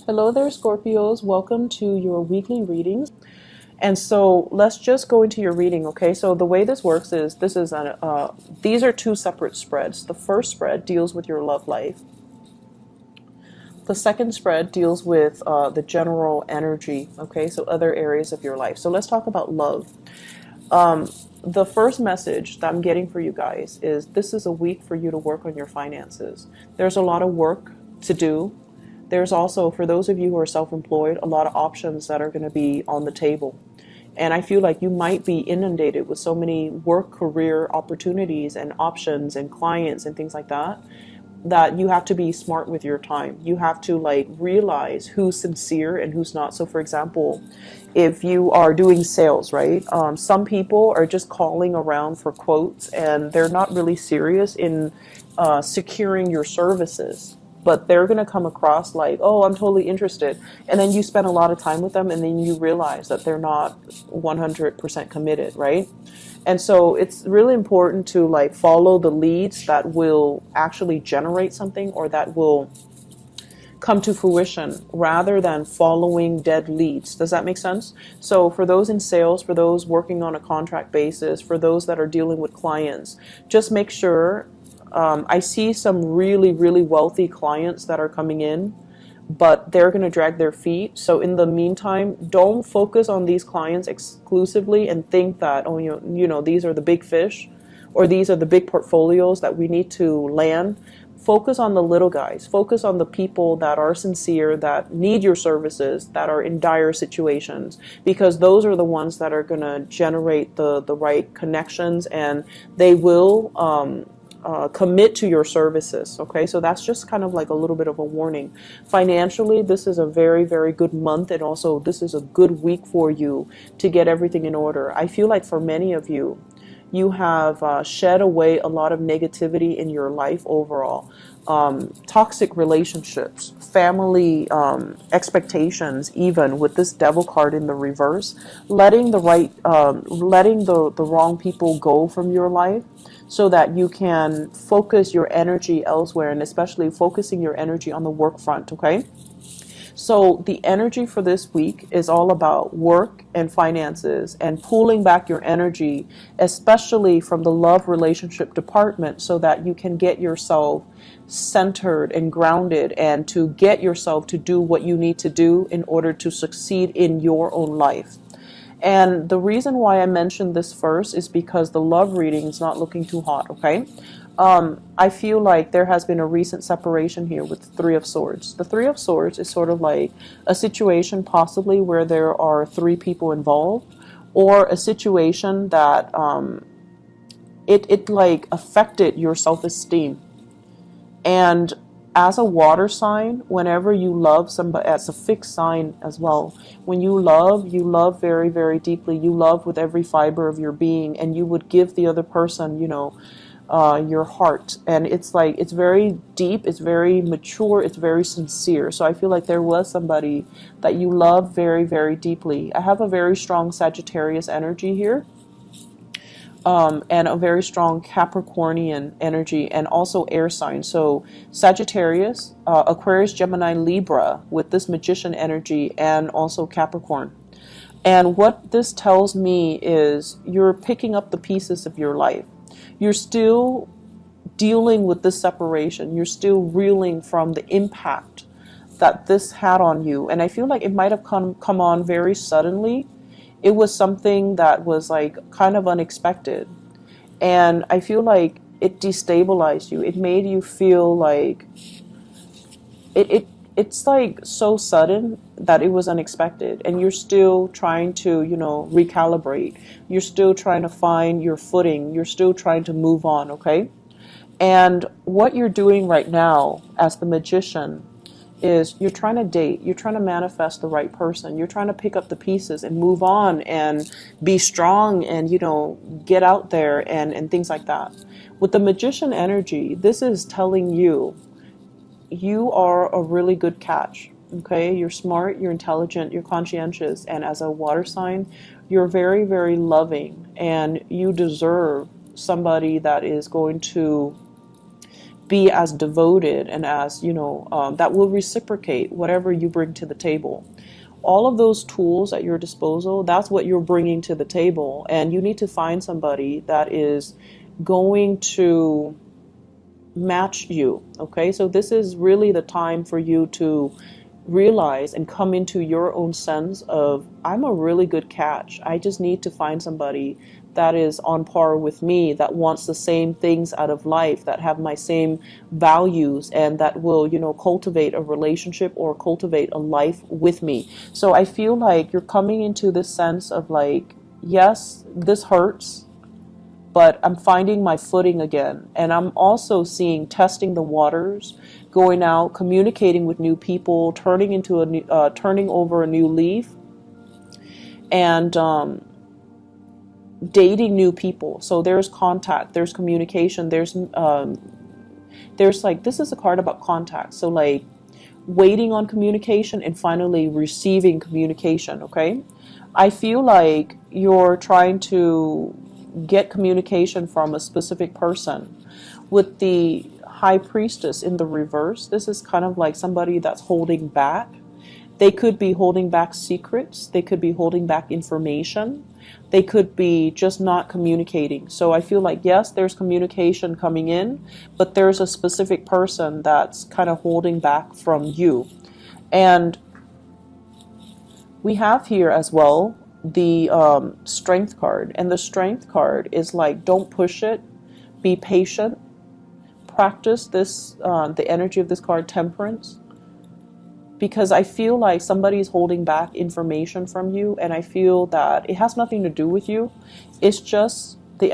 Hello there, Scorpios. Welcome to your weekly readings. And so let's just go into your reading, okay? So the way this works is these are two separate spreads. The first spread deals with your love life. The second spread deals with the general energy, okay? So other areas of your life. So let's talk about love. The first message that I'm getting for you guys is this is a week for you to work on your finances. There's a lot of work to do. There's also, for those of you who are self-employed, a lot of options that are going to be on the table. And I feel like you might be inundated with so many work career opportunities and options and clients and things like that, that you have to be smart with your time. You have to realize who's sincere and who's not. So for example, if you are doing sales, right? Some people are just calling around for quotes and they're not really serious in securing your services. But they're going to come across like, oh, I'm totally interested. And then you spend a lot of time with them and then you realize that they're not 100% committed, right? And so it's really important to follow the leads that will actually generate something or that will come to fruition rather than following dead leads. Does that make sense? So for those in sales, for those working on a contract basis, for those that are dealing with clients, just make sure. I see some really, really wealthy clients that are coming in, but they're going to drag their feet. So in the meantime, don't focus on these clients exclusively and think that, oh, these are the big fish or these are the big portfolios that we need to land. Focus on the little guys. Focus on the people that are sincere, that need your services, that are in dire situations, because those are the ones that are going to generate the right connections, and they will commit to your services. Okay, so that's just kind of like a little bit of a warning. Financially, this is a very, very good month, and also this is a good week for you to get everything in order. I feel like for many of you, you have shed away a lot of negativity in your life overall. Toxic relationships, family expectations, even with this devil card in the reverse, letting the wrong people go from your life, so that you can focus your energy elsewhere, and especially focusing your energy on the work front, okay? So the energy for this week is all about work and finances and pulling back your energy, especially from the love relationship department, so that you can get yourself centered and grounded and to get yourself to do what you need to do in order to succeed in your own life. And the reason why I mentioned this first is because the love reading is not looking too hot, okay? I feel like there has been a recent separation here with the Three of Swords. The Three of Swords is sort of like a situation possibly where there are three people involved, or a situation that it affected your self-esteem. And as a water sign, whenever you love somebody, as a fixed sign as well, when you love very, very deeply. You love with every fiber of your being, and you would give the other person, your heart. And it's very deep, it's very mature, it's very sincere. So I feel like there was somebody that you love very, very deeply. I have a very strong Sagittarius energy here. And a very strong Capricornian energy, and also air sign. So Sagittarius, Aquarius, Gemini, Libra, with this magician energy, and also Capricorn. And what this tells me is you're picking up the pieces of your life. You're still dealing with this separation. You're still reeling from the impact that this had on you. And I feel like it might have come on very suddenly. It was something that was kind of unexpected. And I feel like it destabilized you. It made you feel like it's so sudden that it was unexpected. And you're still trying to, recalibrate. You're still trying to find your footing. You're still trying to move on, okay? And what you're doing right now as the magician is you're trying to date, you're trying to manifest the right person, you're trying to pick up the pieces and move on and be strong and, get out there and things like that. With the magician energy, this is telling you, you are a really good catch, okay? You're smart, you're intelligent, you're conscientious, and as a water sign, you're very, very loving, and you deserve somebody that is going to be as devoted and as, that will reciprocate whatever you bring to the table. All of those tools at your disposal, that's what you're bringing to the table. And you need to find somebody that is going to match you. Okay, so this is really the time for you to realize and come into your own sense of, I'm a really good catch. I just need to find somebody that is on par with me, that wants the same things out of life, that have my same values, and that will, cultivate a relationship or cultivate a life with me. So I feel like you're coming into this sense of like, yes, this hurts, but I'm finding my footing again. And I'm also seeing testing the waters, going out, communicating with new people, turning over a new leaf, and dating new people. So there's contact, there's communication, there's like, this is a card about contact. So like waiting on communication and finally receiving communication. Okay, I feel like you're trying to get communication from a specific person. With the High Priestess in the reverse, this is kind of like somebody that's holding back. They could be holding back secrets. They could be holding back information. They could be just not communicating. So I feel like, yes, there's communication coming in, but there's a specific person that's kind of holding back from you. And we have here as well the Strength card. And the Strength card is like, don't push it. Be patient. Practice this, the energy of this card, Temperance. Because I feel like somebody's holding back information from you, and I feel that it has nothing to do with you. It's just the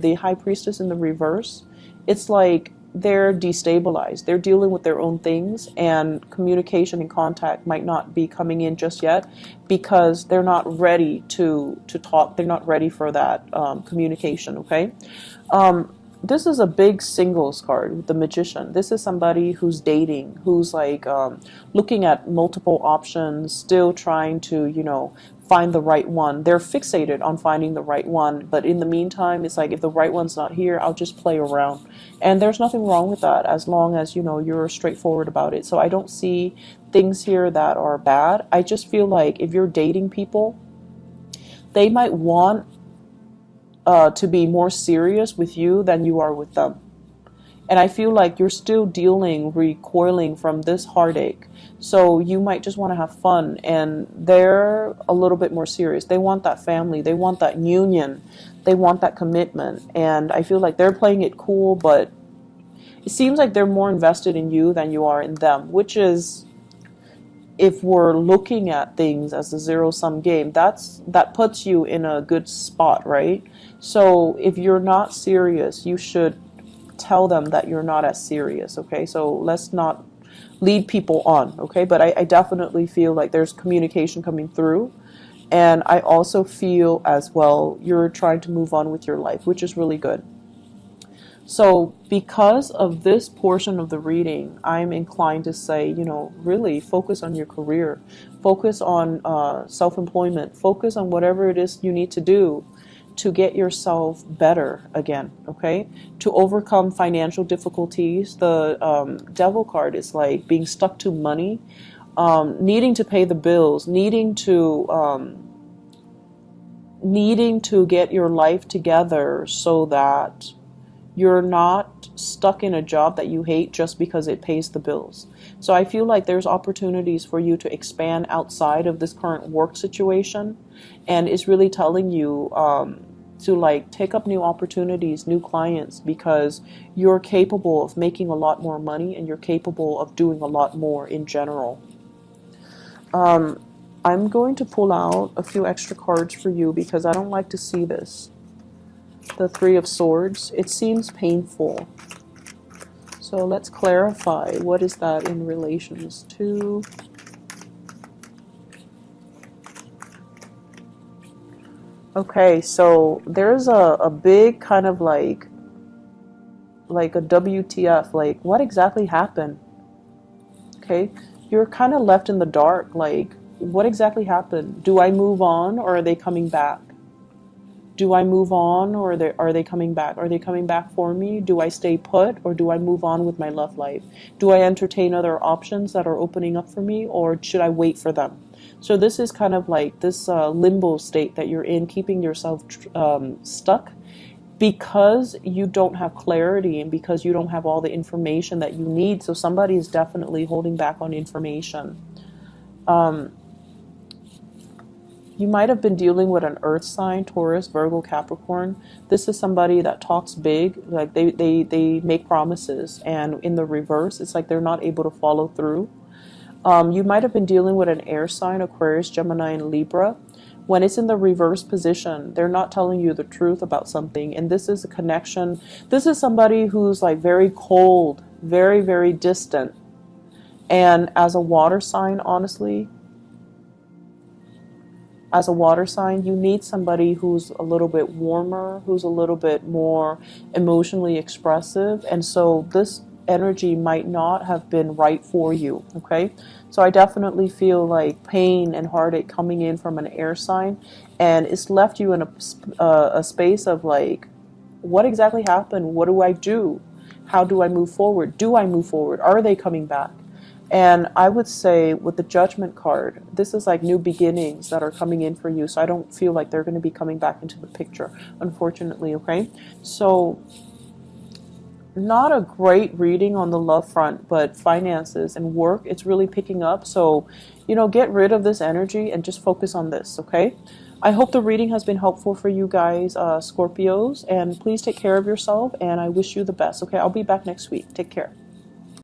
the High Priestess in the reverse. It's like they're destabilized. They're dealing with their own things, and communication and contact might not be coming in just yet because they're not ready to talk. They're not ready for that communication. Okay. This is a big singles card, the Magician. This is somebody who's dating, who's like looking at multiple options, still trying to, find the right one. They're fixated on finding the right one, but in the meantime, it's like, if the right one's not here, I'll just play around. And there's nothing wrong with that as long as, you're straightforward about it. So I don't see things here that are bad. I just feel like if you're dating people, they might want to be more serious with you than you are with them. And I feel like you're still recoiling from this heartache. So you might just want to have fun, and they're a little bit more serious. They want that family. They want that union. They want that commitment. And I feel like they're playing it cool, but it seems like they're more invested in you than you are in them, which is, if we're looking at things as a zero-sum game, that puts you in a good spot, right? So if you're not serious, you should tell them that you're not as serious, okay? So let's not lead people on, okay? But I definitely feel like there's communication coming through. And I also feel as well you're trying to move on with your life, which is really good. So because of this portion of the reading, I'm inclined to say, really focus on your career, focus on self-employment, focus on whatever it is you need to do to get yourself better again, okay? To overcome financial difficulties. The Devil card is like being stuck to money, needing to pay the bills, needing to get your life together so that you're not stuck in a job that you hate just because it pays the bills. So I feel like there's opportunities for you to expand outside of this current work situation, and it's really telling you to like take up new opportunities, new clients, because you're capable of making a lot more money and you're capable of doing a lot more in general. I'm going to pull out a few extra cards for you because I don't like to see this. The Three of Swords. It seems painful. So let's clarify. What is that in relations to? Okay, so there's a big kind of like a WTF, like what exactly happened? Okay, you're kind of left in the dark, like what exactly happened? Do I move on or are they coming back? Do I move on, or are they coming back? Are they coming back for me? Do I stay put, or do I move on with my love life? Do I entertain other options that are opening up for me, or should I wait for them? So this is kind of like this limbo state that you're in, keeping yourself stuck because you don't have clarity and because you don't have all the information that you need. So somebody is definitely holding back on information. You might have been dealing with an earth sign, Taurus, Virgo, Capricorn. This is somebody that talks big, like they make promises, and in the reverse, it's like they're not able to follow through. You might have been dealing with an air sign, Aquarius, Gemini, and Libra. When it's in the reverse position, they're not telling you the truth about something, and this is a connection. This is somebody who's like very cold, very, very distant. And as a water sign, honestly, as a water sign, you need somebody who's a little bit warmer, who's a little bit more emotionally expressive. And so this energy might not have been right for you, okay? So I definitely feel like pain and heartache coming in from an air sign, and it's left you in a space of like, what exactly happened? What do I do? How do I move forward? Do I move forward? Are they coming back? And I would say with the Judgment card, this is like new beginnings that are coming in for you. So I don't feel like they're going to be coming back into the picture, unfortunately, okay? So not a great reading on the love front, but finances and work, it's really picking up. So, you know, get rid of this energy and just focus on this, okay? I hope the reading has been helpful for you guys, Scorpios, and please take care of yourself, and I wish you the best, okay? I'll be back next week. Take care.